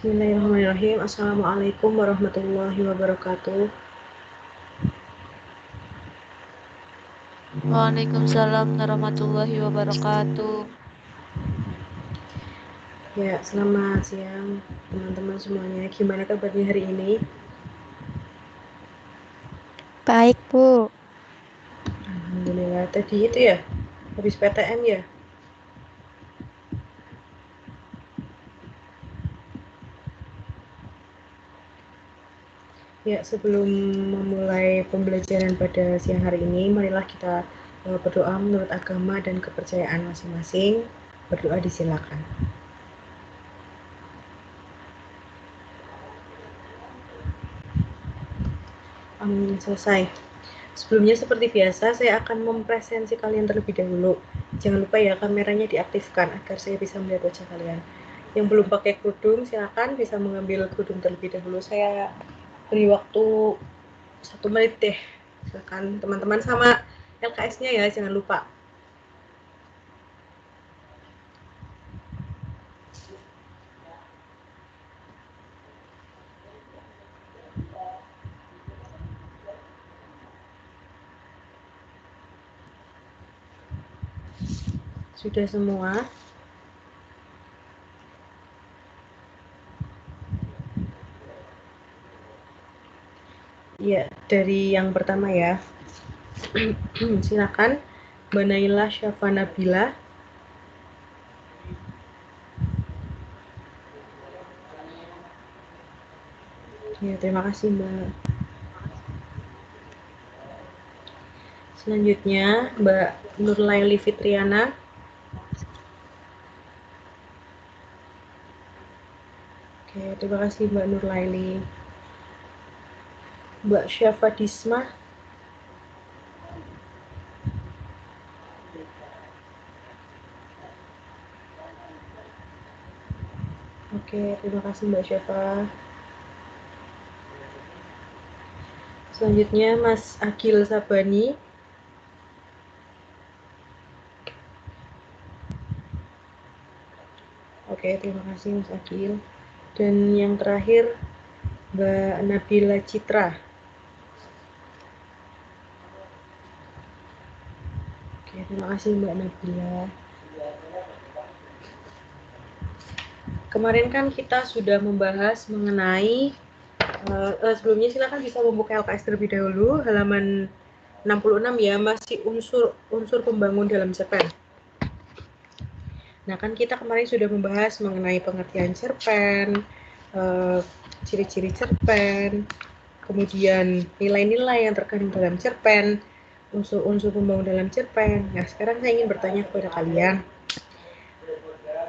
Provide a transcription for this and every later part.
Bismillahirrahmanirrahim. Assalamualaikum warahmatullahi wabarakatuh. Waalaikumsalam warahmatullahi wabarakatuh. Ya, selamat siang teman-teman semuanya. Gimana kabarnya hari ini? Baik, Bu. Alhamdulillah. Tadi itu ya, habis PTM ya? Ya, sebelum memulai pembelajaran pada siang hari ini, marilah kita berdoa menurut agama dan kepercayaan masing-masing. Berdoa disilakan. Amin. Selesai. Sebelumnya seperti biasa, saya akan mempresensi kalian terlebih dahulu. Jangan lupa ya, kameranya diaktifkan agar saya bisa melihat wajah kalian. Yang belum pakai kerudung, silakan bisa mengambil kerudung terlebih dahulu. Saya beri waktu 1 menit deh. Silakan teman-teman, sama LKS-nya ya, jangan lupa. Sudah semua? Ya, dari yang pertama ya. Silakan Mbak Naila Syafa Nabila. Ya, terima kasih Mbak. Selanjutnya Mbak Nurlaili Fitriana. Oke, terima kasih Mbak Nurlaili. Mbak Syafa Disma. Oke, terima kasih Mbak Syafa. Selanjutnya Mas Agil Sabani. Oke, terima kasih Mas Agil. Dan yang terakhir Mbak Nabila Citra. Oke, terima kasih Mbak Nabila. Kemarin kan kita sudah membahas mengenai sebelumnya silakan bisa membuka LKS terlebih dahulu, halaman 66 ya, masih unsur pembangun dalam cerpen. Nah, kan kita kemarin sudah membahas mengenai pengertian cerpen, ciri-ciri cerpen, kemudian nilai-nilai yang terkandung dalam cerpen, unsur-unsur pembangun dalam cerpen. Nah, sekarang saya ingin bertanya kepada kalian,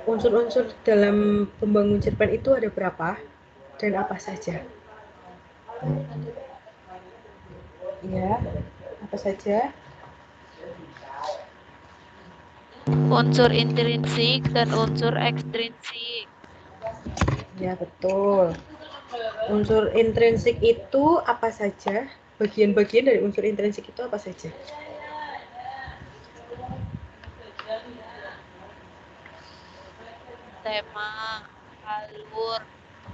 unsur-unsur dalam pembangun cerpen itu ada berapa dan apa saja? Ya, apa saja? Unsur intrinsik dan unsur ekstrinsik. Ya, betul. Unsur intrinsik itu apa saja? Bagian-bagian dari unsur intrinsik itu apa saja? Tema, alur,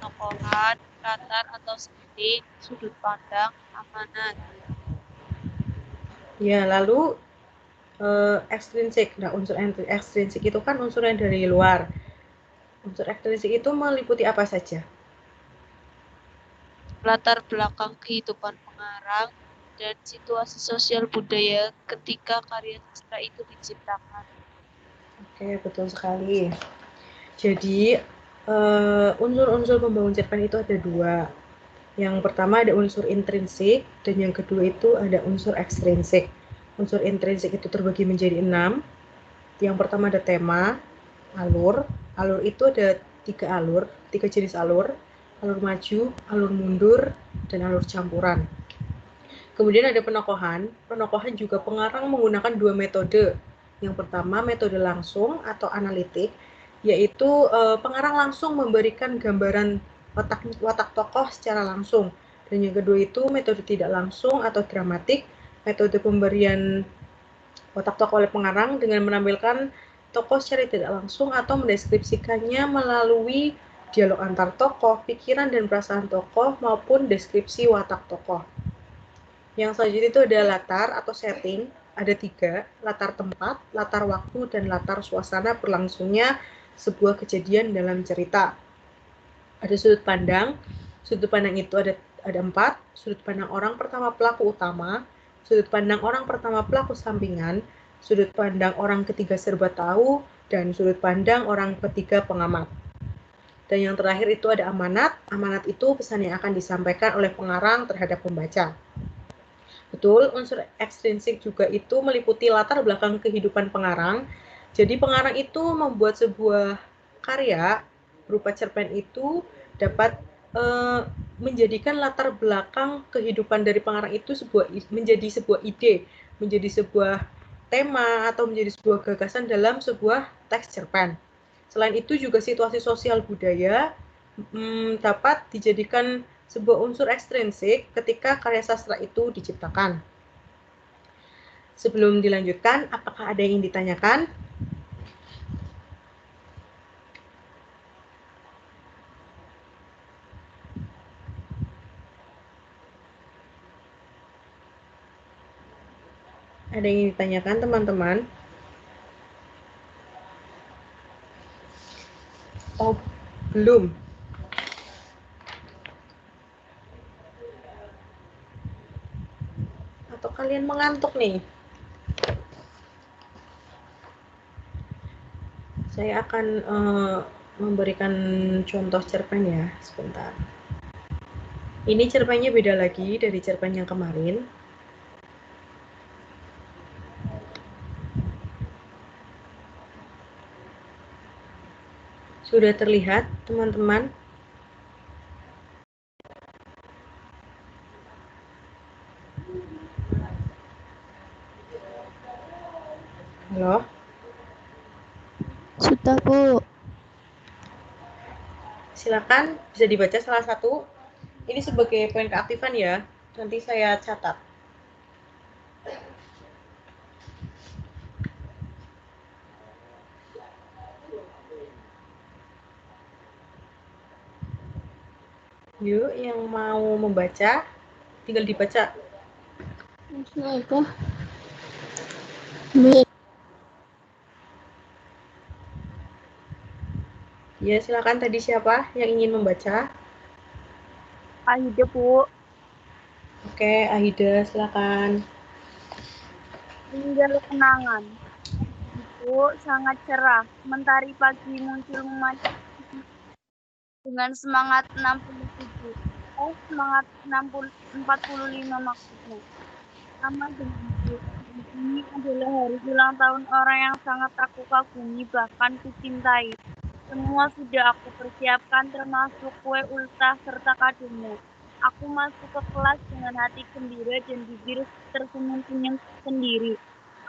tokohan, latar atau setting, sudut pandang, amanat. Ya, lalu ekstrinsik. Nah, unsur ekstrinsik itu kan unsur yang dari luar. Unsur ekstrinsik itu meliputi apa saja? Latar belakang kehidupan pengarang dan situasi sosial budaya ketika karya sastra itu diciptakan. Oke, betul sekali. Jadi, unsur-unsur pembangun cerpen itu ada dua. Yang pertama ada unsur intrinsik, dan yang kedua itu ada unsur ekstrinsik. Unsur intrinsik itu terbagi menjadi 6. Yang pertama ada tema, alur. Alur itu ada 3 jenis alur. Alur maju, alur mundur, dan alur campuran. Kemudian ada penokohan. Penokohan juga pengarang menggunakan 2 metode. Yang pertama metode langsung atau analitik, yaitu pengarang langsung memberikan gambaran watak tokoh secara langsung. Dan yang kedua itu metode tidak langsung atau dramatik, metode pemberian watak tokoh oleh pengarang dengan menampilkan tokoh secara tidak langsung atau mendeskripsikannya melalui dialog antar tokoh, pikiran dan perasaan tokoh, maupun deskripsi watak tokoh. Yang selanjutnya itu ada latar atau setting, ada 3, latar tempat, latar waktu, dan latar suasana berlangsungnya sebuah kejadian dalam cerita. Ada sudut pandang itu ada 4, sudut pandang orang pertama pelaku utama, sudut pandang orang pertama pelaku sampingan, sudut pandang orang ketiga serba tahu, dan sudut pandang orang ketiga pengamat. Dan yang terakhir itu ada amanat. Amanat itu pesan yang akan disampaikan oleh pengarang terhadap pembaca. Betul, unsur ekstrinsik juga itu meliputi latar belakang kehidupan pengarang. Jadi pengarang itu membuat sebuah karya berupa cerpen itu dapat menjadikan latar belakang kehidupan dari pengarang itu menjadi sebuah ide, menjadi sebuah tema atau menjadi sebuah gagasan dalam sebuah teks cerpen. Selain itu juga situasi sosial budaya dapat dijadikan sebuah unsur ekstrinsik ketika karya sastra itu diciptakan. Sebelum dilanjutkan, apakah ada yang ingin ditanyakan? Ada yang ingin ditanyakan, teman-teman? Oh, belum. Atau kalian mengantuk nih? Saya akan memberikan contoh cerpen ya, sebentar. Ini cerpennya beda lagi dari cerpen yang kemarin. Sudah terlihat, teman-teman? Halo? Sudah, Bu. Silakan, bisa dibaca salah satu. Ini sebagai poin keaktifan ya. Nanti saya catat. Yuk, yang mau membaca, tinggal dibaca. Ya, silakan tadi siapa yang ingin membaca? Aida, Bu. Oke, Aida, silakan. Tinggal kenangan. Itu sangat cerah. Mentari pagi muncul dengan semangat 67. Semangat 45 maksudnya. Sama denganku. Ini adalah hari ulang tahun orang yang sangat aku kagumi, bahkan kucintai. Semua sudah aku persiapkan, termasuk kue ultah serta kadonya. Aku masuk ke kelas dengan hati gembira dan bibir tersenyum-senyum sendiri.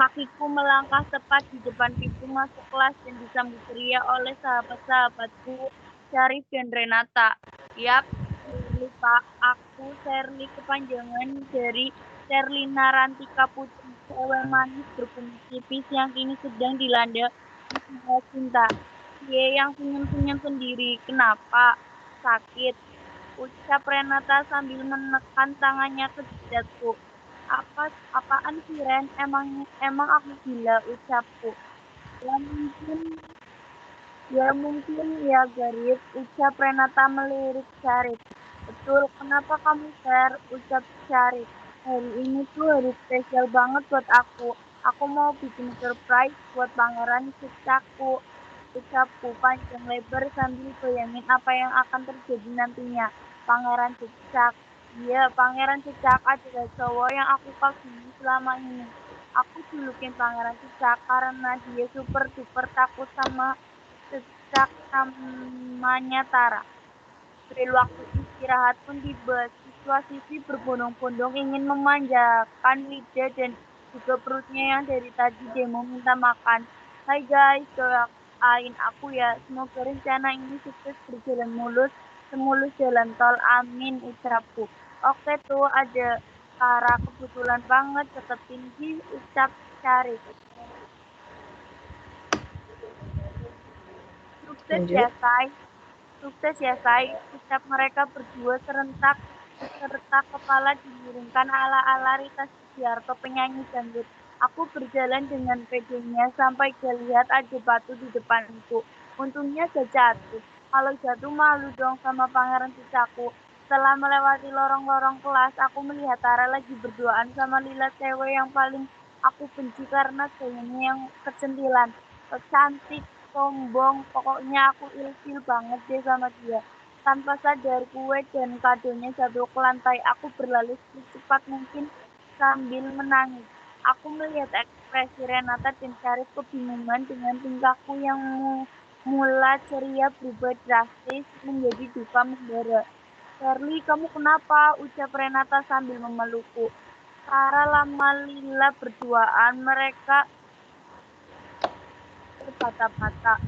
Kakiku melangkah tepat di depan pintu masuk kelas dan disambut ceria oleh sahabat-sahabatku, Syarif dan Renata. Yap, lupa aku Sherly kepanjangan dari Sherlina Rantika Putri, cewek manis berkumis tipis yang kini sedang dilanda masalah cinta. Dia yang senyum-senyum sendiri. Kenapa? Sakit. Ucap Renata sambil menekan tangannya ke jidatku. Apaan sih Ren? Emang aku gila, ucapku. Ya mungkin ya Garip, ucap Renata melirik Syarif. Betul, kenapa kamu share? Ucap Syarif. Hari ini tuh hari spesial banget buat aku. Aku mau bikin surprise buat pangeran cicakku. Ucapku panjang lebar sambil bayangin apa yang akan terjadi nantinya. Pangeran cicak. Iya, pangeran cicak adalah cowok yang aku kagumi selama ini. Aku julukin pangeran cicak karena dia super duper takut sama cicak namanya Tara. Bel waktu istirahat pun tiba. Siswa siswi berbondong-bondong ingin memanjakan lidah dan juga perutnya yang dari tadi demo minta makan. Hai guys, doain aku ya. Semoga rencana ini sukses berjalan mulus, semulus jalan tol. Amin, ucapku. Oke tuh ada Tara kebetulan banget deket tinggi, ucap Syarif. Sukses Lanjut. ya, Kai. Sukses ya, Say. Ucap mereka berdua serentak beserta kepala dimiringkan ala-ala Rita Sugiarto penyanyi dangdut. Aku berjalan dengan pedenya sampai dia lihat ada batu di depanku. Untungnya gak jatuh. Kalau jatuh malu dong sama pangeran cicaku. Setelah melewati lorong-lorong kelas, aku melihat Tara lagi berduaan sama Lila, cewek yang paling aku benci karena gayanya yang kecentilan. Cantik, sombong, pokoknya aku ilfil banget deh sama dia. Tanpa sadar, kue dan kadonya jatuh ke lantai. Aku berlalu secepat mungkin sambil menangis. Aku melihat ekspresi Renata dan Syarif kebingungan dengan tingkahku yang mula ceria berubah drastis menjadi duka membara. Charlie, kamu kenapa? Ucap Renata sambil memelukku. Tara lama Lila berduaan, mereka berpatah-patah.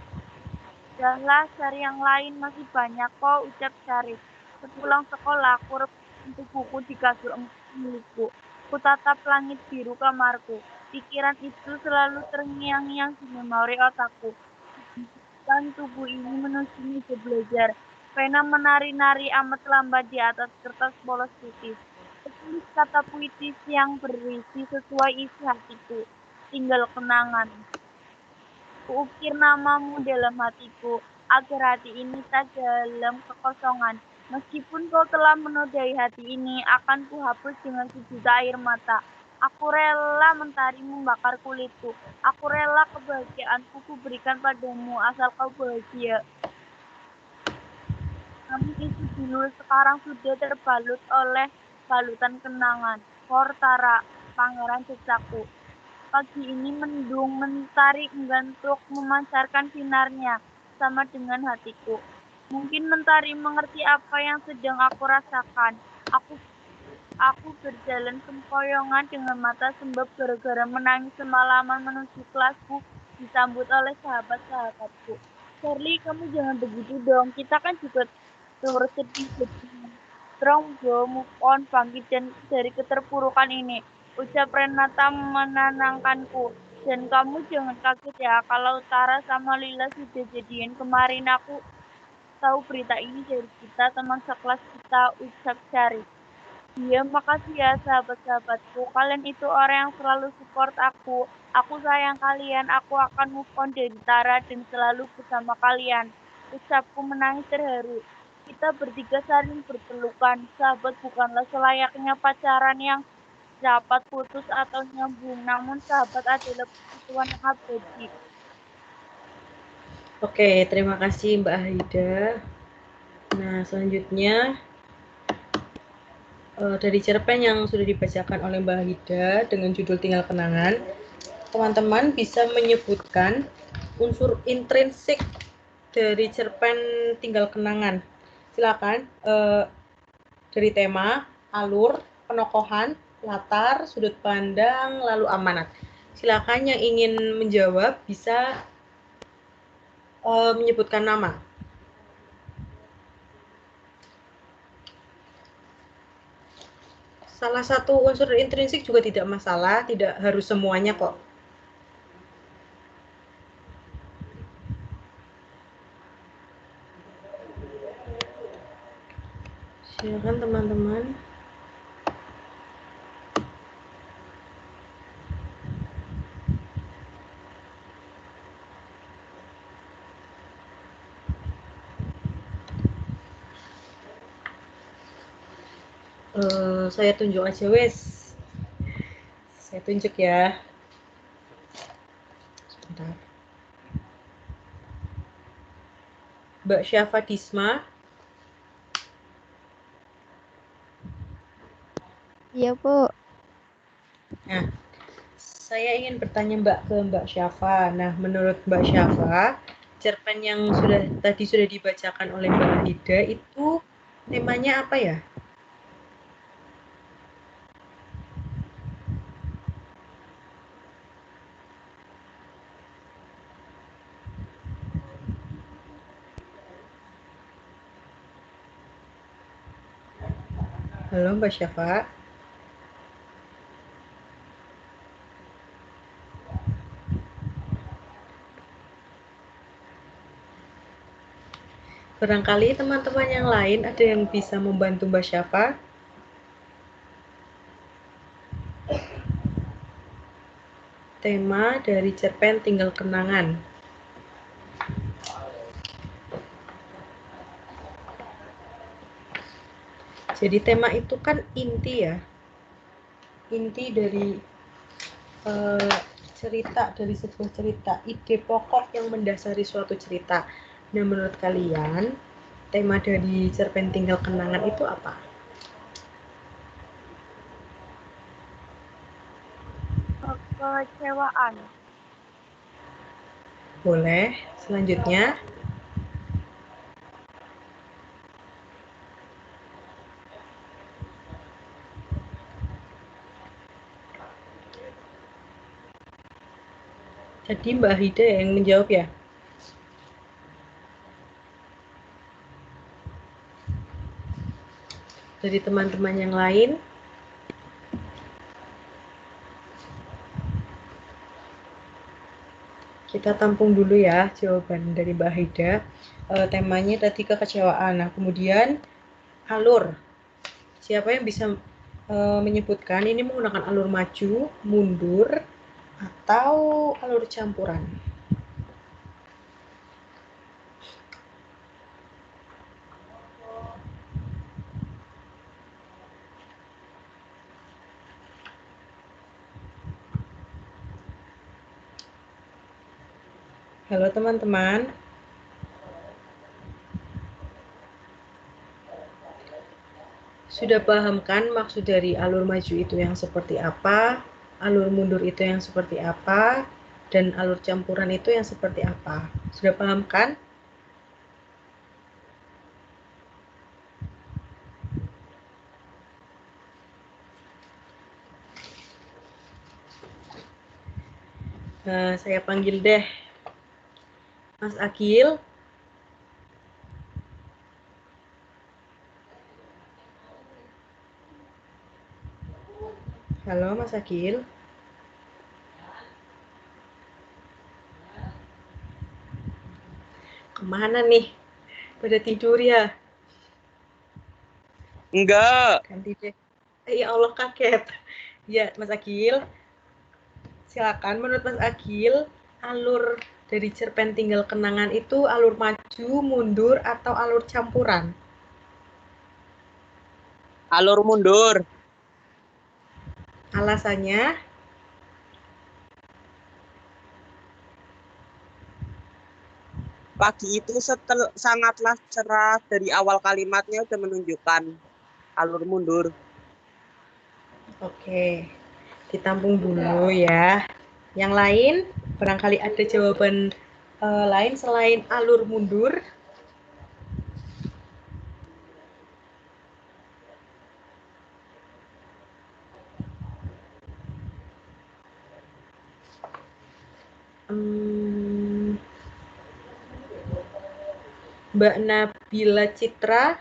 Udahlah, cari yang lain, masih banyak kok, ucap Syarif. Sepulang sekolah, aku rebutin buku di kasur milikku. Ku tatap langit biru kamarku. Pikiran itu selalu terngiang-ngiang di memori otakku. Dan tubuh ini menuju meja belajar. Pena menari-nari amat lambat di atas kertas polos putih. Tulis kata puitis yang berisi sesuai isi hatiku. Tinggal kenangan. Kuukir namamu dalam hatiku, agar hati ini tak dalam kekosongan. Meskipun kau telah menodai hati ini, akan kuhapus dengan sejuta air mata. Aku rela mentari membakar kulitku. Aku rela kebahagiaanku kuberikan padamu, asal kau bahagia. Namun itu dulu sekarang sudah terbalut oleh balutan kenangan. Tara, pangeran cecakku. Pagi ini mendung, mentari menggantuk memancarkan sinarnya, sama dengan hatiku. Mungkin mentari mengerti apa yang sedang aku rasakan. Aku berjalan sempoyongan dengan mata sembab gara-gara menangis semalaman menuju kelasku, disambut oleh sahabat-sahabatku. Charlie, kamu jangan begitu dong. Kita kan juga turut sedih jadinya. Strong bro, move on, bangkit dari keterpurukan ini. Ucap Renata menenangkanku. Dan kamu jangan kaget ya, kalau Tara sama Lila sudah jadian. Kemarin aku tahu berita ini dari kita, teman sekelas kita, ucap Syarif. Iya, makasih ya sahabat-sahabatku. Kalian itu orang yang selalu support aku. Aku sayang kalian. Aku akan move on dari Tara dan selalu bersama kalian. Ucapku menangis terharu. Kita bertiga saling berpelukan. Sahabat bukanlah selayaknya pacaran yang dapat putus atau nyambung. Namun sahabat adalah persatuan yang abadi. Oke, terima kasih Mbak Haida. Nah, selanjutnya dari cerpen yang sudah dibacakan oleh Mbak Haida dengan judul Tinggal Kenangan, teman-teman bisa menyebutkan unsur intrinsik dari cerpen Tinggal Kenangan. Silakan dari tema, alur, penokohan, latar, sudut pandang, lalu amanat. Silakan yang ingin menjawab bisa menyebutkan nama. Salah satu unsur intrinsik juga tidak masalah, tidak harus semuanya kok. Silakan teman-teman. Saya tunjuk aja wes. Saya tunjuk ya. Sebentar. Mbak Syafa Disma. Iya, Bu. Nah, saya ingin bertanya ke Mbak Syafa. Nah, menurut Mbak Syafa, cerpen yang tadi sudah dibacakan oleh Mbak Haida itu temanya apa ya? Halo Mbak Syafa. Barangkali teman-teman yang lain ada yang bisa membantu Mbak Syafa. Tema dari cerpen Tinggal Kenangan. Jadi tema itu kan inti ya. Inti dari cerita, dari sebuah cerita, ide pokok yang mendasari suatu cerita. Nah, menurut kalian, tema dari cerpen Tinggal Kenangan itu apa? Kekecewaan. Boleh. Selanjutnya, jadi Mbak Hida yang menjawab ya? Dari teman-teman yang lain, kita tampung dulu ya jawaban dari Mbak Hida. Temanya tadi kekecewaan. Nah, kemudian alur. Siapa yang bisa menyebutkan ini menggunakan alur maju, mundur, atau alur campuran? Halo teman-teman. Sudah paham kan maksud dari alur maju itu yang seperti apa, alur mundur itu yang seperti apa, dan alur campuran itu yang seperti apa? Sudah paham kan? Saya panggil deh Mas Akil. Halo Mas Akil. Kemana nih? Pada tidur ya? Enggak. Ganti deh. Ya Allah, kaget. Ya Mas Akil, silakan. Menurut Mas Akil, alur dari cerpen Tinggal Kenangan itu alur maju, mundur, atau alur campuran? Alur mundur. Alasannya? Pagi itu sangatlah cerah, dari awal kalimatnya sudah menunjukkan alur mundur. Oke, ditampung dulu ya. Yang lain, barangkali ada jawaban lain selain alur mundur. Mbak Nabila Citra.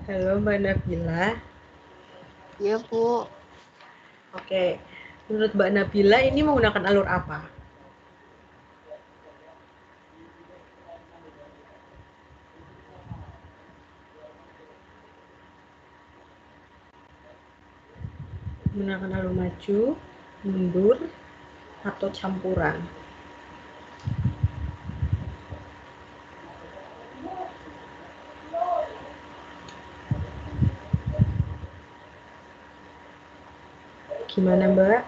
Halo Mbak Nabila. Ya, Bu. Oke, menurut Mbak Nabila ini menggunakan alur apa? Menggunakan alur maju, mundur, atau campuran? Gimana Mbak?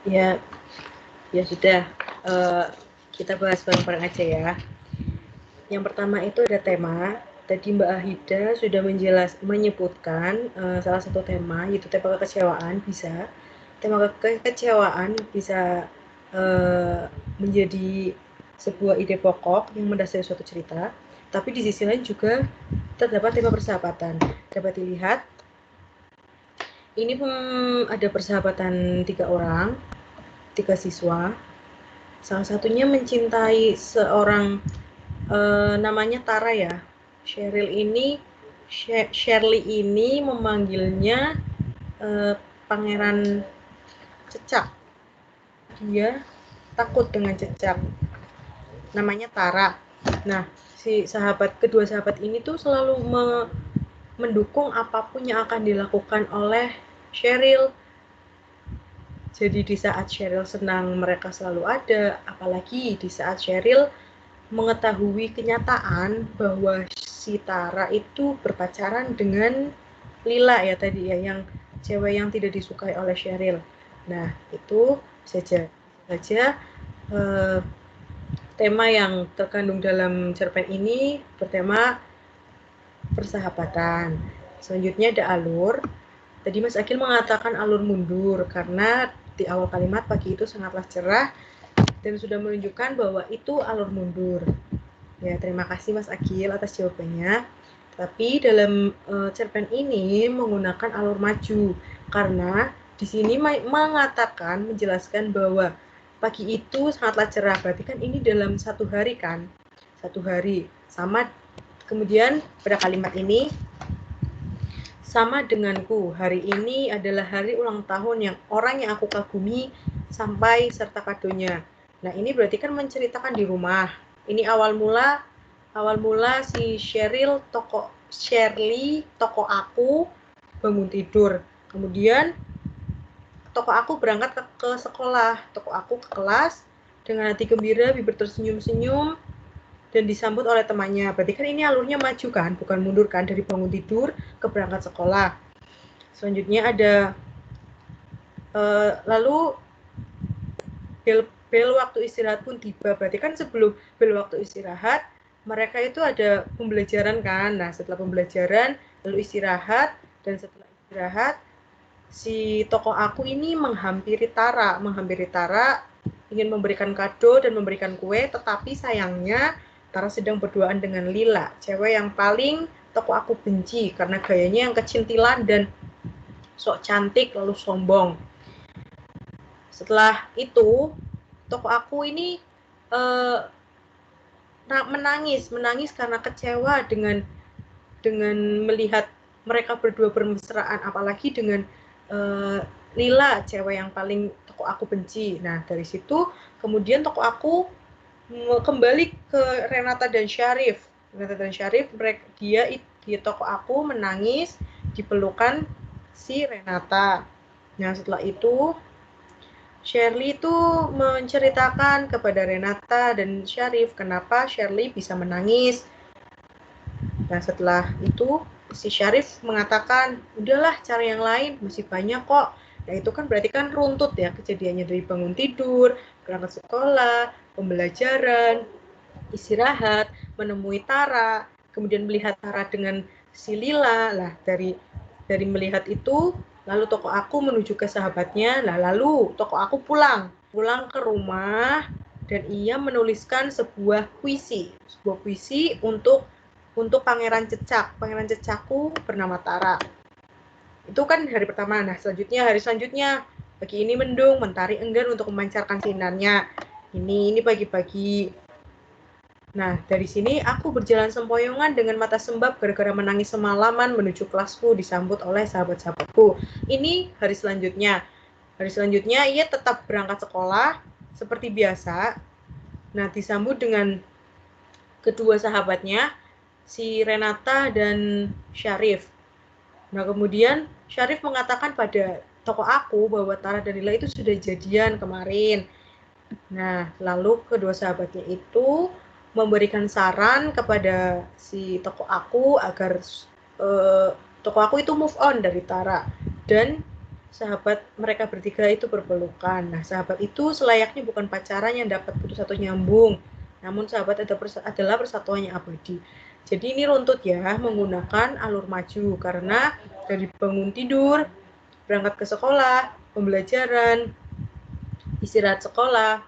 Ya sudah, kita bahas bareng-bareng aja ya. Yang pertama itu ada tema. Tadi Mbak Ahida sudah menyebutkan salah satu tema, yaitu tema kekecewaan. Bisa tema kekecewaan bisa menjadi sebuah ide pokok yang mendasari suatu cerita, tapi di sisi lain juga terdapat tema persahabatan. Dapat dilihat ini ada persahabatan 3 orang, 3 siswa. Salah satunya mencintai seorang namanya Tara ya. Shirley ini memanggilnya Pangeran Cecak. Dia takut dengan Cecak. Namanya Tara. Nah, kedua sahabat ini tuh selalu mendukung apapun yang akan dilakukan oleh Cheryl. Jadi di saat Cheryl senang, mereka selalu ada. Apalagi di saat Cheryl mengetahui kenyataan bahwa si Tara itu berpacaran dengan Lila ya tadi ya, yang cewek yang tidak disukai oleh Cheryl. Nah, itu saja tema yang terkandung dalam cerpen ini bertema persahabatan. Selanjutnya ada alur. Tadi Mas Akil mengatakan alur mundur karena di awal kalimat pagi itu sangatlah cerah dan sudah menunjukkan bahwa itu alur mundur. Ya, terima kasih Mas Akil atas jawabannya. Tapi dalam cerpen ini menggunakan alur maju karena di sini menjelaskan bahwa pagi itu sangatlah cerah. Berarti kan ini dalam satu hari kan? Satu hari. Sama kemudian pada kalimat ini sama denganku. Hari ini adalah hari ulang tahun yang orang yang aku kagumi sampai serta kadonya. Nah, ini berarti kan menceritakan di rumah. Ini awal mula si Shirley, toko aku bangun tidur. Kemudian toko aku berangkat ke sekolah. Toko aku ke kelas dengan hati gembira, bibir tersenyum-senyum dan disambut oleh temannya. Berarti kan ini alurnya maju kan, bukan mundur kan, dari bangun tidur ke berangkat sekolah. Selanjutnya ada lalu bel waktu istirahat pun tiba. Berarti kan sebelum bel waktu istirahat mereka itu ada pembelajaran kan. Nah, setelah pembelajaran lalu istirahat, dan setelah istirahat si tokoh aku ini menghampiri Tara ingin memberikan kado dan memberikan kue, tetapi sayangnya Tara sedang berduaan dengan Lila, cewek yang paling tokoh aku benci karena gayanya yang kecintilan dan sok cantik lalu sombong. Setelah itu tokoh aku ini menangis karena kecewa dengan melihat mereka berdua bermesraan, apalagi dengan Lila, cewek yang paling tokoh aku benci. Nah, dari situ kemudian tokoh aku kembali ke Renata dan Syarif. Dia tokoh aku menangis di pelukan si Renata. Nah, setelah itu Shirley itu menceritakan kepada Renata dan Syarif kenapa Shirley bisa menangis. Nah, setelah itu si Syarif mengatakan, udahlah cari yang lain, masih banyak kok. Nah, itu kan berarti kan runtut ya kejadiannya, dari bangun tidur, berangkat sekolah, pembelajaran, istirahat, menemui Tara, kemudian melihat Tara dengan si Lila. Lah, dari melihat itu, lalu tokoh aku menuju ke sahabatnya. Lah, lalu tokoh aku pulang ke rumah dan ia menuliskan sebuah puisi untuk Pangeran Cecak. Pangeran Cecakku bernama Tara. Itu kan hari pertama. Nah, hari selanjutnya, pagi ini mendung, mentari enggan untuk memancarkan sinarnya. Ini pagi-pagi. Nah, dari sini aku berjalan sempoyongan dengan mata sembab gara-gara menangis semalaman menuju kelasku disambut oleh sahabat-sahabatku. Ini hari selanjutnya. Hari selanjutnya ia tetap berangkat sekolah seperti biasa. Nah, disambut dengan kedua sahabatnya, si Renata dan Syarif. Nah, kemudian Syarif mengatakan pada tokoh aku bahwa Tara dan Lila itu sudah jadian kemarin. Nah, lalu kedua sahabatnya itu memberikan saran kepada si tokoh aku agar tokoh aku itu move on dari Tara, dan sahabat mereka bertiga itu berpelukan. Nah, sahabat itu selayaknya bukan pacaran yang dapat putus atau nyambung, namun sahabat adalah persatuan yang abadi. Jadi ini runtut ya, menggunakan alur maju karena dari bangun tidur, berangkat ke sekolah, pembelajaran, istirahat sekolah,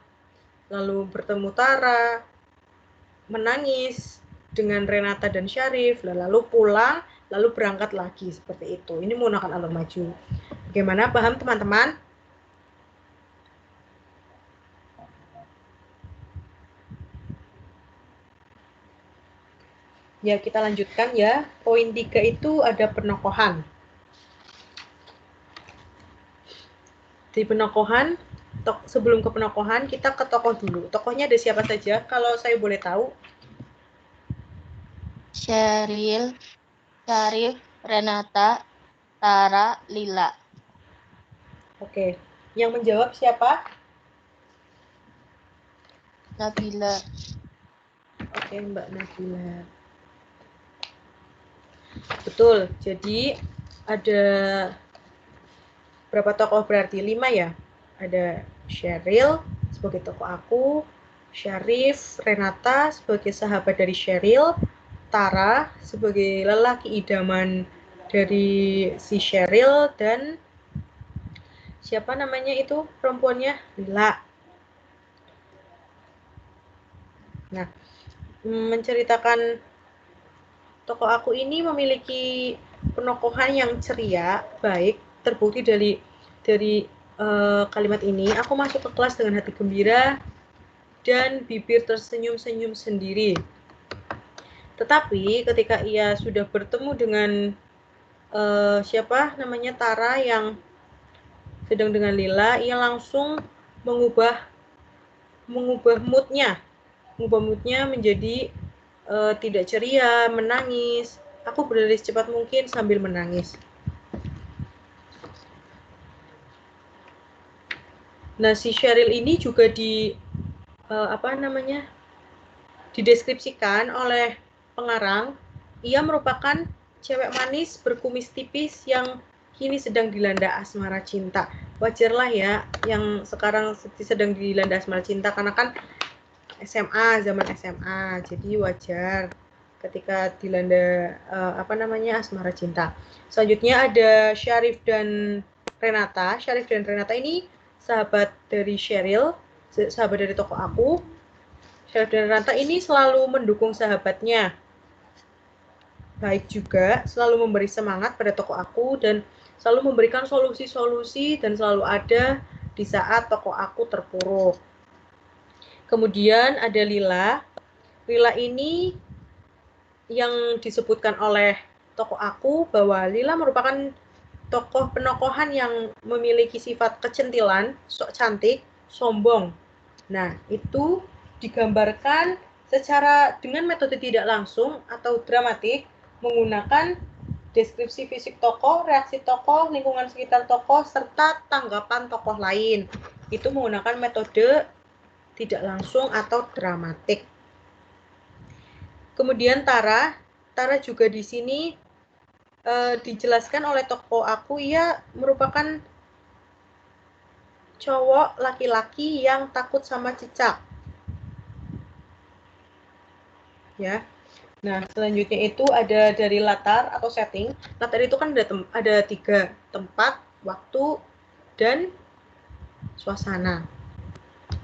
lalu bertemu Tara, menangis dengan Renata dan Syarif, lalu pulang, lalu berangkat lagi, seperti itu. Ini menggunakan alur maju. Bagaimana, paham teman-teman? Ya, kita lanjutkan ya. Poin 3 itu ada penokohan. Di penokohan, sebelum ke penokohan, kita ke tokoh dulu. Tokohnya ada siapa saja? Kalau saya boleh tahu. Sheryl, Syarif, Renata, Tara, Lila. Oke. Yang menjawab siapa? Nabila. Oke, Mbak Nabila. Betul. Jadi ada berapa tokoh berarti? 5 ya? Ada Sheryl sebagai tokoh aku, Syarif, Renata sebagai sahabat dari Sheryl, Tara sebagai lelaki idaman dari si Sheryl, dan siapa namanya itu perempuannya? Lila. Nah, menceritakan tokoh aku ini memiliki penokohan yang ceria, baik, terbukti dari kalimat ini. Aku masuk ke kelas dengan hati gembira dan bibir tersenyum-senyum sendiri. Tetapi ketika ia sudah bertemu dengan siapa namanya Tara yang sedang dengan Lila, ia langsung mengubah moodnya menjadi tidak ceria, menangis. Aku berlari secepat mungkin sambil menangis. Nah, si Sheryl ini juga dideskripsikan oleh pengarang. Ia merupakan cewek manis berkumis tipis yang kini sedang dilanda asmara cinta. Wajarlah ya, yang sekarang sedang dilanda asmara cinta karena kan zaman SMA, jadi wajar ketika dilanda asmara cinta. Selanjutnya ada Syarif dan Renata. Syarif dan Renata ini sahabat dari Sheryl, sahabat dari tokoh aku. Syarif dan Renata ini selalu mendukung sahabatnya. Baik juga, selalu memberi semangat pada tokoh aku dan selalu memberikan solusi-solusi dan selalu ada di saat tokoh aku terpuruk. Kemudian ada Lila. Lila ini yang disebutkan oleh tokoh aku bahwa Lila merupakan tokoh penokohan yang memiliki sifat kecentilan, sok cantik, sombong. Nah, itu digambarkan secara dengan metode tidak langsung atau dramatik menggunakan deskripsi fisik tokoh, reaksi tokoh, lingkungan sekitar tokoh, serta tanggapan tokoh lain. Itu menggunakan metode tidak langsung atau dramatik. Kemudian Tara juga di sini dijelaskan oleh tokoh aku, ia merupakan cowok laki-laki yang takut sama cicak. Ya. Nah, selanjutnya itu ada dari latar atau setting. Latar itu kan ada 3, tempat, waktu, dan suasana.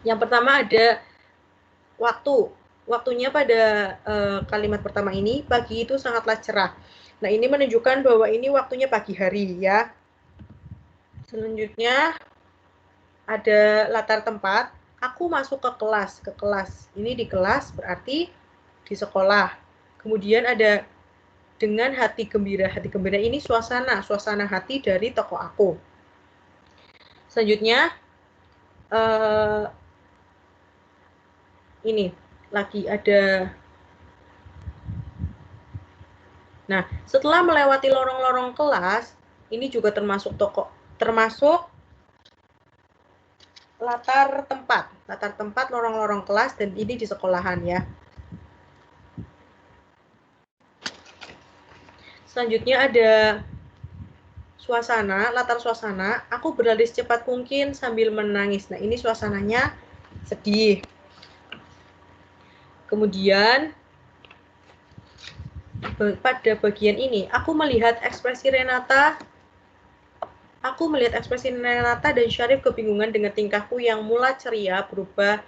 Yang pertama ada waktu. Waktunya pada kalimat pertama ini, pagi itu sangatlah cerah. Nah, ini menunjukkan bahwa ini waktunya pagi hari ya. Selanjutnya ada latar tempat. Aku masuk ke kelas. Ini di kelas berarti di sekolah. Kemudian ada dengan hati gembira. Hati gembira ini suasana hati dari tokoh aku. Selanjutnya ini lagi ada. Nah, setelah melewati lorong-lorong kelas, ini juga termasuk latar tempat lorong-lorong kelas, dan ini di sekolahan ya. Selanjutnya ada latar suasana. Aku berlari secepat mungkin sambil menangis. Nah, ini suasananya sedih. Kemudian pada bagian ini, aku melihat ekspresi Renata dan Syarif kebingungan dengan tingkahku yang mula ceria berubah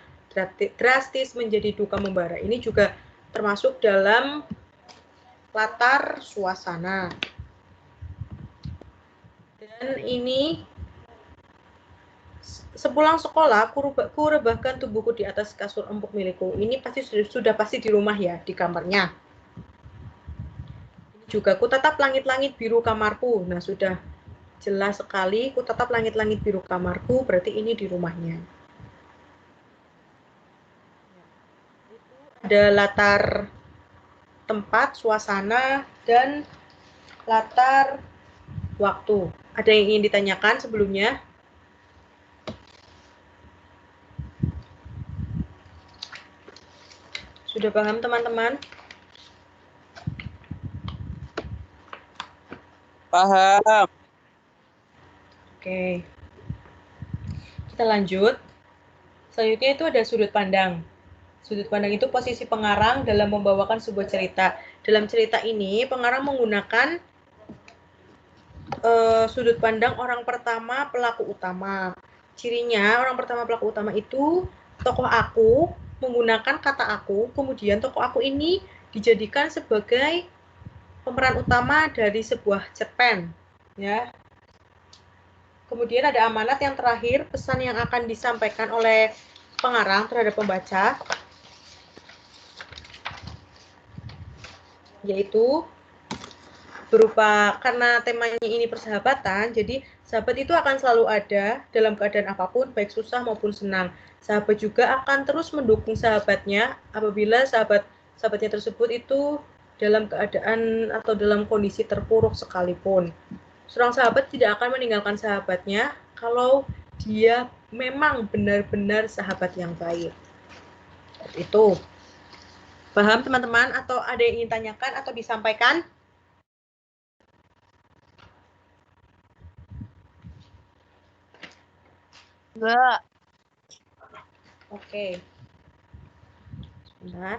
drastis menjadi duka membara. Ini juga termasuk dalam latar suasana. Dan ini sepulang sekolah, ku rebahkan tubuhku di atas kasur empuk milikku. Ini sudah pasti di rumah ya, di kamarnya. juga, ku tatap langit-langit biru kamarku. Nah, sudah jelas sekali, ku tatap langit-langit biru kamarku, berarti ini di rumahnya. Ada latar tempat, suasana, dan latar waktu. Ada yang ingin ditanyakan sebelumnya? Sudah paham teman-teman? Paham. Oke. Kita lanjut. Selanjutnya itu ada sudut pandang. Sudut pandang itu posisi pengarang dalam membawakan sebuah cerita. Dalam cerita ini, pengarang menggunakan sudut pandang orang pertama pelaku utama. Cirinya, orang pertama pelaku utama itu tokoh aku, menggunakan kata aku, kemudian tokoh aku ini dijadikan sebagai pemeran utama dari sebuah cerpen, ya. Kemudian ada amanat yang terakhir, pesan yang akan disampaikan oleh pengarang terhadap pembaca, yaitu berupa, karena temanya ini persahabatan, jadi sahabat itu akan selalu ada dalam keadaan apapun, baik susah maupun senang. Sahabat juga akan terus mendukung sahabatnya apabila sahabatnya tersebut itu dalam keadaan atau dalam kondisi terpuruk sekalipun. Seorang sahabat tidak akan meninggalkan sahabatnya kalau dia memang benar-benar sahabat yang baik. Itu. Paham teman-teman? Atau ada yang ingin tanyakan atau disampaikan? Enggak. Oke. Sebentar.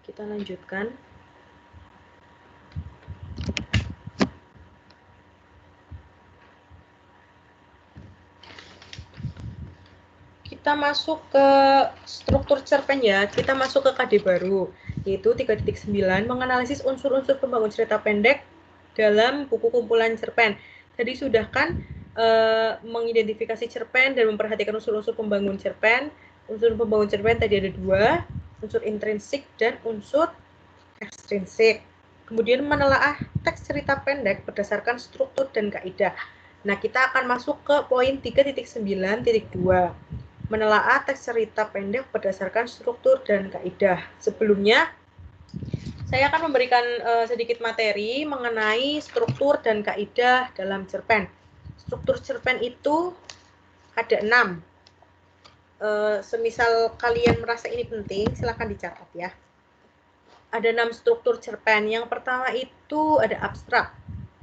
Kita lanjutkan. Kita masuk ke struktur cerpen ya. Kita masuk ke KD baru, yaitu 3.9 menganalisis unsur-unsur pembangun cerita pendek dalam buku kumpulan cerpen. Tadi sudah kan mengidentifikasi cerpen dan memperhatikan unsur-unsur pembangun cerpen. Unsur pembangun cerpen tadi ada dua, unsur intrinsik dan unsur ekstrinsik. Kemudian menelaah teks cerita pendek berdasarkan struktur dan kaidah. Nah, kita akan masuk ke poin 3.9.2. Menelaah teks cerita pendek berdasarkan struktur dan kaidah. Sebelumnya, saya akan memberikan sedikit materi mengenai struktur dan kaidah dalam cerpen. Struktur cerpen itu ada 6. Semisal kalian merasa ini penting, silakan dicatat ya. Ada 6 struktur cerpen. Yang pertama itu ada abstrak.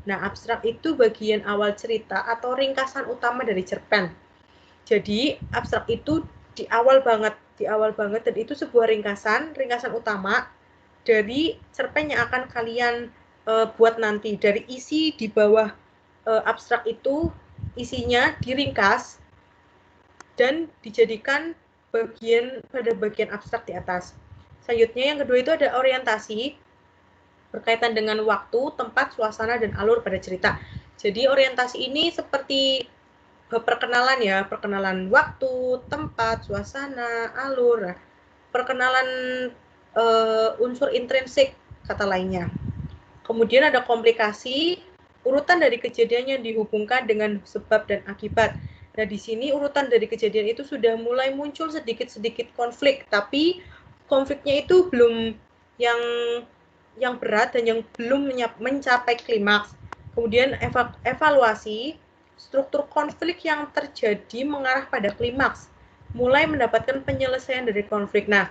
Nah, abstrak itu bagian awal cerita atau ringkasan utama dari cerpen. Jadi, abstrak itu di awal banget dan itu sebuah ringkasan utama dari cerpen yang akan kalian buat nanti. Dari isi di bawah abstrak itu, isinya diringkas dan dijadikan pada bagian abstrak di atas. Selanjutnya yang kedua itu ada orientasi, berkaitan dengan waktu, tempat, suasana, dan alur pada cerita. Jadi orientasi ini seperti perkenalan ya, perkenalan waktu, tempat, suasana, alur, perkenalan unsur intrinsik kata lainnya. Kemudian ada komplikasi, urutan dari kejadian yang dihubungkan dengan sebab dan akibat. Nah, di sini urutan dari kejadian itu sudah mulai muncul sedikit-sedikit konflik, tapi konfliknya itu belum yang berat dan yang belum mencapai klimaks. Kemudian evaluasi, struktur konflik yang terjadi mengarah pada klimaks, mulai mendapatkan penyelesaian dari konflik. Nah,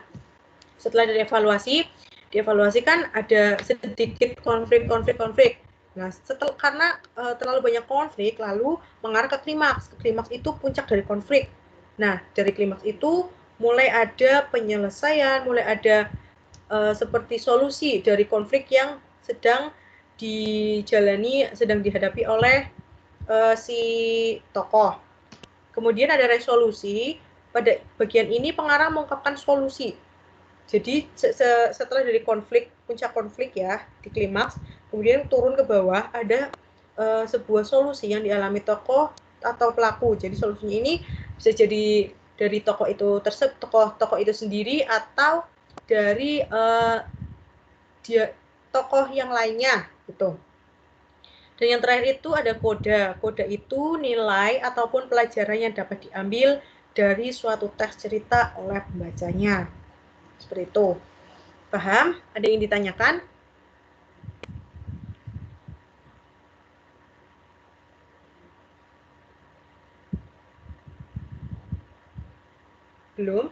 setelah dari evaluasi, dievaluasikan ada sedikit konflik. Nah, karena terlalu banyak konflik, lalu mengarah ke klimaks. Klimaks itu puncak dari konflik. Nah, dari klimaks itu mulai ada penyelesaian, mulai ada seperti solusi dari konflik yang sedang dihadapi oleh si tokoh. Kemudian ada resolusi. Pada bagian ini pengarang mengungkapkan solusi. Jadi setelah dari puncak konflik ya di klimaks, kemudian turun ke bawah ada sebuah solusi yang dialami tokoh atau pelaku. Jadi solusinya ini bisa jadi dari tokoh itu tokoh itu sendiri atau dari tokoh yang lainnya gitu. Dan yang terakhir itu ada koda. Koda itu nilai ataupun pelajaran yang dapat diambil dari suatu teks cerita oleh pembacanya. Seperti itu. Paham? Ada yang ditanyakan? Belum?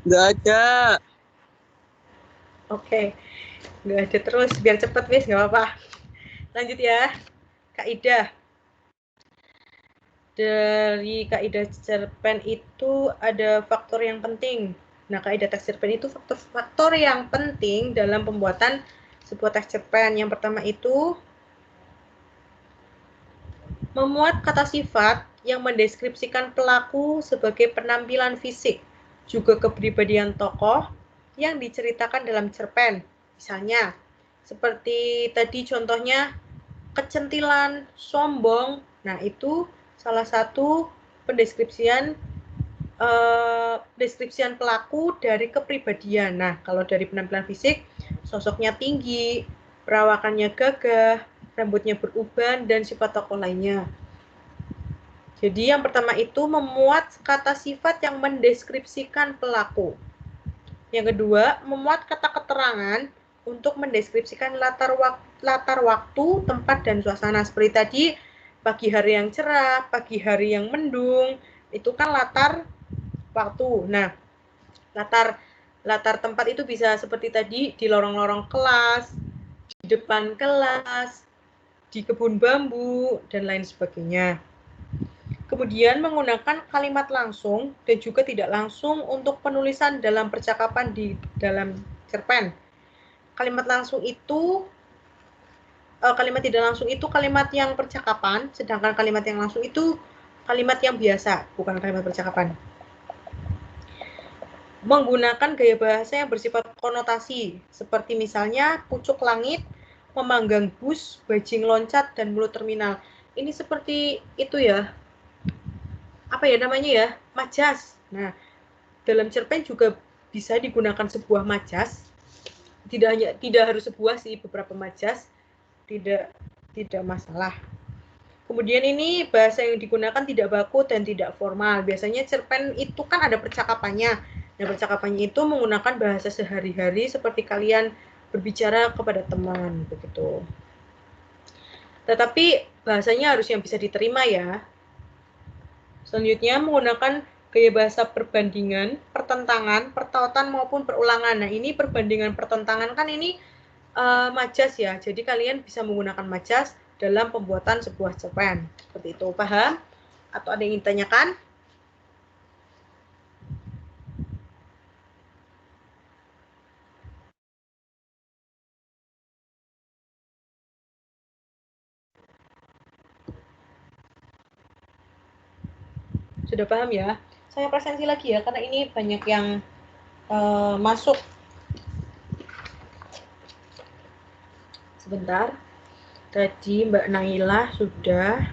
Nggak ada. Oke. Nggak ada terus. Biar cepet, Miss. Nggak apa-apa. Lanjut ya. Kaidah. Dari kaidah cerpen itu ada faktor yang penting. Nah, kaidah teks cerpen itu faktor yang penting dalam pembuatan sebuah teks cerpen. Yang pertama itu memuat kata sifat yang mendeskripsikan pelaku sebagai penampilan fisik, juga kepribadian tokoh yang diceritakan dalam cerpen. Misalnya, seperti tadi contohnya kecentilan, sombong. Nah, itu salah satu pendeskripsian deskripsian pelaku dari kepribadian. Nah, kalau dari penampilan fisik, sosoknya tinggi, perawakannya gagah, rambutnya beruban, dan sifat tokoh lainnya. Jadi yang pertama itu memuat kata sifat yang mendeskripsikan pelaku. Yang kedua, memuat kata keterangan untuk mendeskripsikan latar waktu, tempat, dan suasana. Seperti tadi, pagi hari yang cerah, pagi hari yang mendung, itu kan latar waktu. Nah, latar tempat itu bisa seperti tadi di lorong-lorong kelas, di depan kelas, di kebun bambu, dan lain sebagainya. Kemudian menggunakan kalimat langsung dan juga tidak langsung untuk penulisan dalam percakapan di dalam cerpen. Kalimat langsung itu kalimat tidak langsung itu kalimat yang percakapan, sedangkan kalimat yang langsung itu kalimat yang biasa, bukan kalimat percakapan. Menggunakan gaya bahasa yang bersifat konotasi, seperti misalnya pucuk langit, memanggang bus, bajing loncat, dan mulut terminal. Ini seperti itu ya, apa ya namanya ya, majas. Nah, dalam cerpen juga bisa digunakan sebuah majas, tidak harus sebuah sih, beberapa majas, tidak masalah. Kemudian ini bahasa yang digunakan tidak baku dan tidak formal. Biasanya cerpen itu kan ada percakapannya. Nah, percakapannya itu menggunakan bahasa sehari-hari seperti kalian berbicara kepada teman, begitu. Tetapi bahasanya harus yang bisa diterima ya. Selanjutnya menggunakan gaya bahasa perbandingan, pertentangan, pertautan maupun perulangan. Nah, ini perbandingan pertentangan kan ini majas ya. Jadi kalian bisa menggunakan majas dalam pembuatan sebuah cerpen. Seperti itu. Paham? Atau ada yang ingin ditanyakan? Sudah paham ya? Saya presentasi lagi ya, karena ini banyak yang masuk. Sebentar. Tadi Mbak Naila sudah,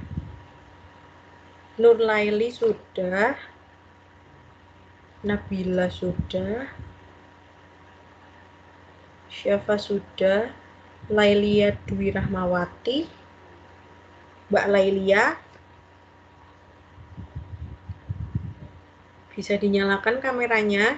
Nur Laili sudah, Nabila sudah, Syafa sudah, Lailia Dwi Rahmawati, Mbak Lailia. Bisa dinyalakan kameranya.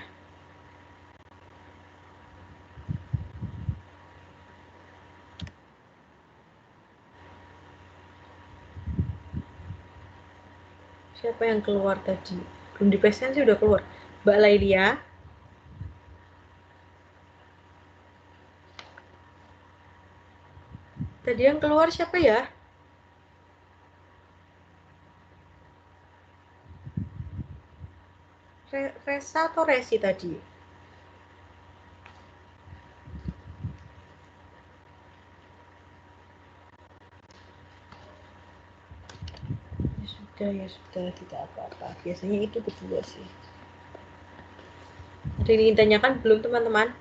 Siapa yang keluar tadi? Belum di present sih udah keluar. Mbak Lailia. Tadi yang keluar siapa ya? Resa atau Resi tadi? Ya sudah, tidak apa-apa. Biasanya itu kedua sih. Ada yang ingin tanyakan belum teman-teman?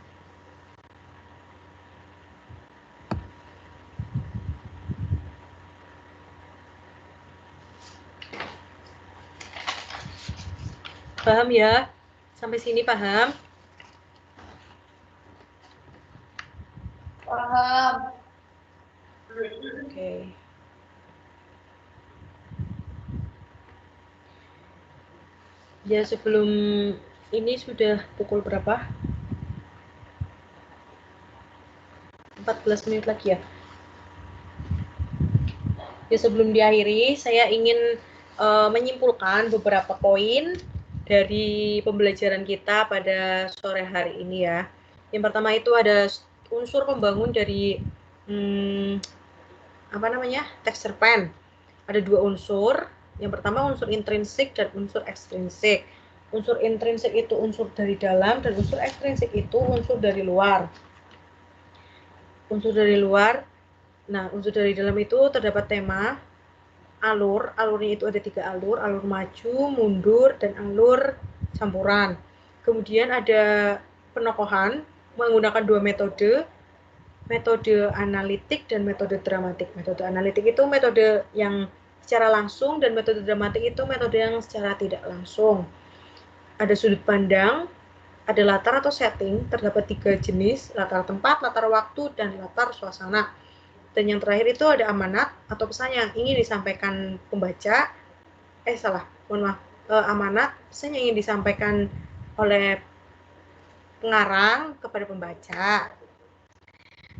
Paham ya? Sampai sini paham? Paham. Oke. Ya, sebelum ini sudah pukul berapa? 14 menit lagi ya. Ya, sebelum diakhiri, saya ingin menyimpulkan beberapa poin dari pembelajaran kita pada sore hari ini ya. Yang pertama itu ada unsur pembangun dari teks cerpen. Ada dua unsur. Yang pertama unsur intrinsik dan unsur ekstrinsik. Unsur intrinsik itu unsur dari dalam dan unsur ekstrinsik itu unsur dari luar. Unsur dari luar. Nah, unsur dari dalam itu terdapat tema, alurnya itu ada 3 alur maju, mundur, dan alur campuran. Kemudian ada penokohan menggunakan 2 metode analitik dan metode dramatik. Metode analitik itu metode yang secara langsung dan metode dramatik itu metode yang secara tidak langsung. Ada sudut pandang, ada latar atau setting, terdapat 3 jenis, latar tempat, latar waktu, dan latar suasana. Dan yang terakhir itu ada amanat atau pesan yang ingin disampaikan pembaca. Amanat, pesan yang ingin disampaikan oleh pengarang kepada pembaca.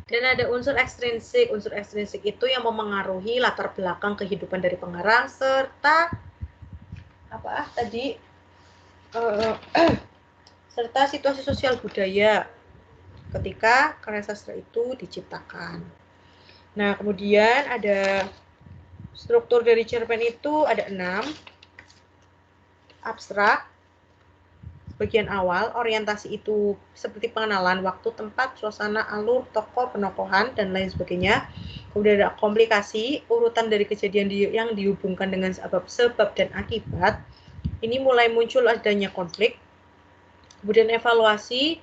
Dan ada unsur ekstrinsik. Unsur ekstrinsik itu yang memengaruhi latar belakang kehidupan dari pengarang serta serta situasi sosial budaya ketika karya sastra itu diciptakan. Nah, kemudian ada struktur dari cerpen itu ada 6. Abstrak, bagian awal, orientasi itu seperti pengenalan waktu, tempat, suasana, alur, tokoh, penokohan, dan lain sebagainya. Kemudian ada komplikasi, urutan dari kejadian yang dihubungkan dengan sebab dan akibat. Ini mulai muncul adanya konflik. Kemudian evaluasi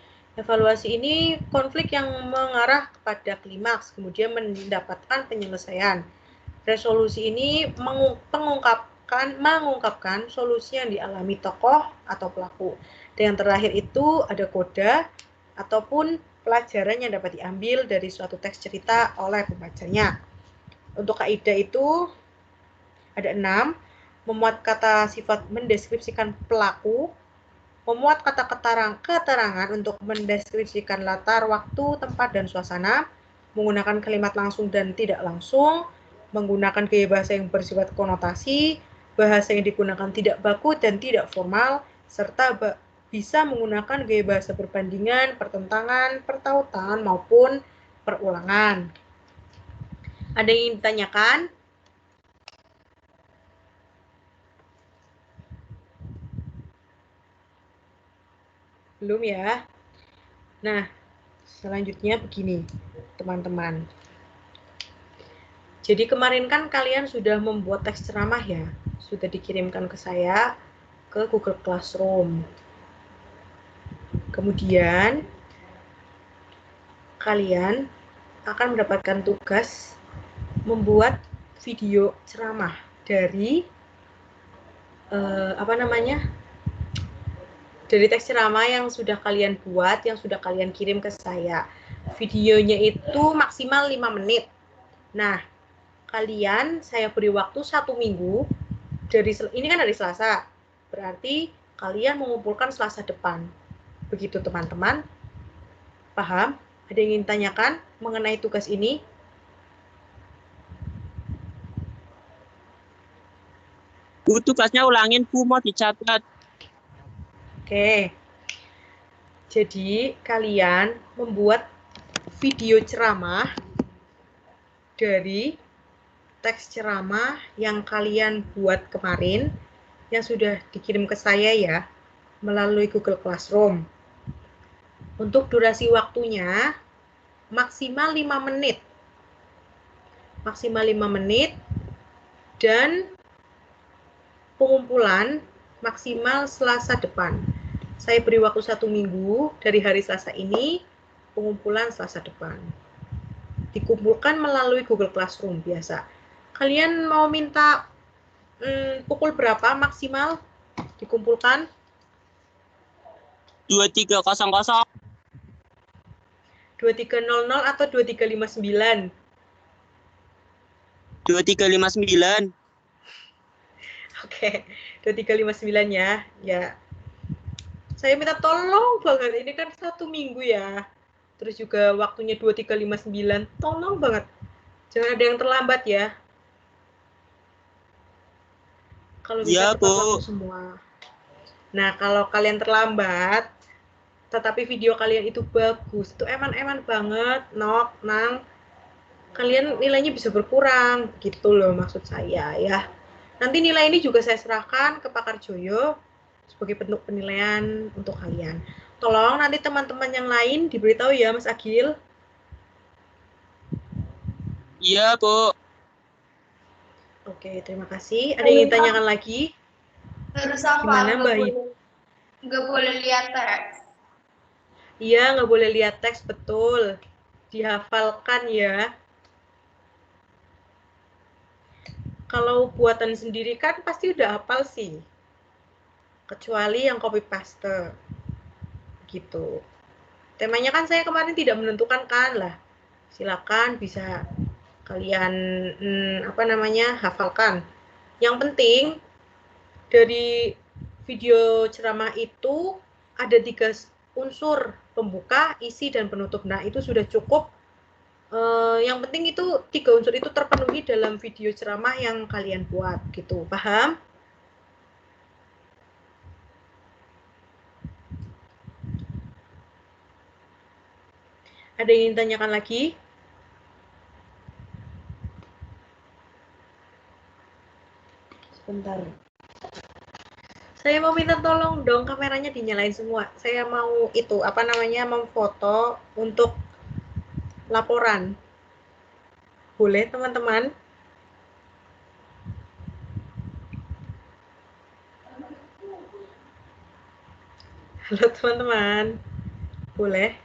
ini konflik yang mengarah kepada klimaks, kemudian mendapatkan penyelesaian. Resolusi ini mengungkapkan solusi yang dialami tokoh atau pelaku. Dan yang terakhir itu ada koda ataupun pelajaran yang dapat diambil dari suatu teks cerita oleh pembacanya. Untuk kaidah itu ada 6. Memuat kata sifat mendeskripsikan pelaku, memuat kata keterangan untuk mendeskripsikan latar, waktu, tempat, dan suasana, menggunakan kalimat langsung dan tidak langsung, menggunakan gaya bahasa yang bersifat konotasi, bahasa yang digunakan tidak baku dan tidak formal, serta bisa menggunakan gaya bahasa perbandingan, pertentangan, pertautan, maupun perulangan. Ada yang ingin ditanyakan? Belum ya? Nah, selanjutnya begini, teman-teman. Jadi kemarin kan kalian sudah membuat teks ceramah ya, sudah dikirimkan ke saya ke Google Classroom. Kemudian kalian akan mendapatkan tugas membuat video ceramah dari dari teks ceramah yang sudah kalian buat, yang sudah kalian kirim ke saya. Videonya itu maksimal 5 menit. Nah, kalian saya beri waktu 1 minggu. Ini kan hari Selasa, berarti kalian mengumpulkan Selasa depan. Begitu teman-teman. Paham? Ada yang ingin tanyakan mengenai tugas ini? Bu, tugasnya ulangin, Bu, mau dicatat. Oke. Jadi, kalian membuat video ceramah dari teks ceramah yang kalian buat kemarin, yang sudah dikirim ke saya ya, melalui Google Classroom. Untuk durasi waktunya, maksimal 5 menit. Maksimal 5 menit, dan pengumpulan maksimal Selasa depan. Saya beri waktu 1 minggu dari hari Selasa ini, pengumpulan Selasa depan. Dikumpulkan melalui Google Classroom biasa. Kalian mau minta pukul berapa maksimal dikumpulkan? 2300. 2300 atau 2359? 2359. Oke, 2359 ya. Ya, saya minta tolong banget. Ini kan 1 minggu ya. Terus juga waktunya 2359. Tolong banget. Jangan ada yang terlambat ya. Kalau bisa Iya, tepat Bu. waktu semua. Nah, kalau kalian terlambat, tetapi video kalian itu bagus, itu eman-eman banget, Nang, kalian nilainya bisa berkurang, gitu loh maksud saya ya. Nanti nilai ini juga saya serahkan ke Pakar Joyo sebagai bentuk penilaian untuk kalian. Tolong nanti teman-teman yang lain diberitahu ya, Mas Agil. Iya, Bu. Oke, terima kasih. Ada yang ditanyakan lagi? Harus apa? Gimana, Mbak Hid? Nggak boleh lihat teks. Iya, nggak boleh lihat teks, betul. Dihafalkan ya. Kalau buatan sendiri kan pasti udah hafal sih. Kecuali yang copy paste. Gitu. Temanya kan saya kemarin tidak menentukan kan lah. Silakan bisa kalian hafalkan. Yang penting dari video ceramah itu ada 3 unsur, pembuka, isi, dan penutup. Nah, itu sudah cukup. Yang penting itu 3 unsur itu terpenuhi dalam video ceramah yang kalian buat gitu. Paham? Ada yang ingin tanyakan lagi? Sebentar. Saya mau minta tolong dong kameranya dinyalain semua. Saya mau memfoto untuk laporan. Boleh teman-teman? Halo teman-teman. Boleh?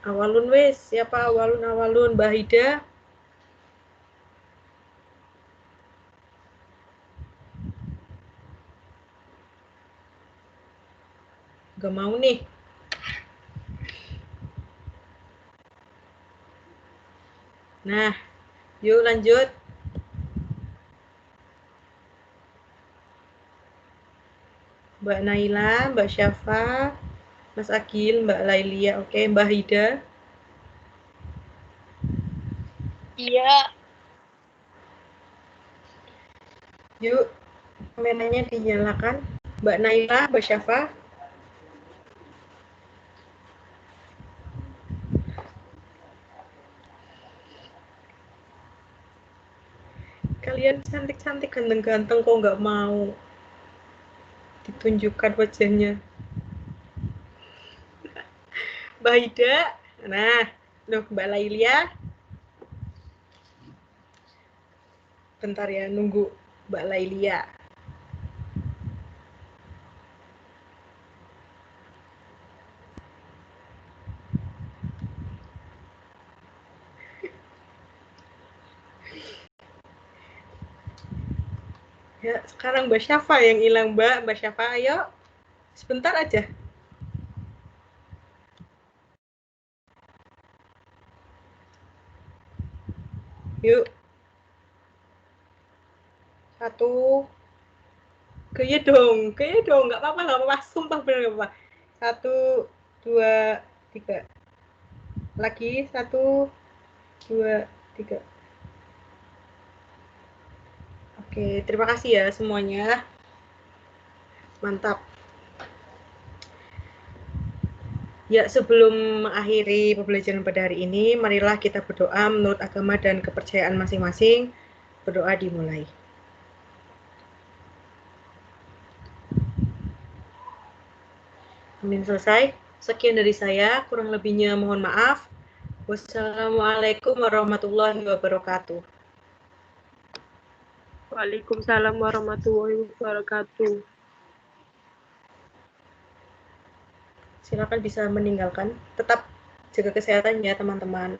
Awalun wes, siapa awalun? Mbak Hida? Gak mau nih. Nah, yuk lanjut. Mbak Naila, Mbak Syafa, Mas Agil, Mbak Lailia, oke, Mbak Hida. Iya. Yuk, kameranya dinyalakan. Mbak Naila, Mbak Syafa. Kalian cantik-cantik, ganteng-ganteng kok nggak mau ditunjukkan wajahnya. Mbak Hida, nah, loh Mbak Lailia. Bentar ya, nunggu Mbak Lailia. Ya, sekarang Mbak Syafa yang hilang, Mbak. Mbak Syafa, ayo. Sebentar aja. Yuk. 1. Gaya dong. Nggak apa-apa. Sumpah bener nggak apa-apa. 1, 2, 3. Lagi. 1, 2, 3. Oke, terima kasih ya semuanya. Mantap. Ya, sebelum mengakhiri pembelajaran pada hari ini, marilah kita berdoa menurut agama dan kepercayaan masing-masing. Berdoa dimulai. Amin, selesai. Sekian dari saya, kurang lebihnya mohon maaf. Wassalamualaikum warahmatullahi wabarakatuh. Waalaikumsalam warahmatullahi wabarakatuh. Silakan bisa meninggalkan. Tetap jaga kesehatan ya teman-teman.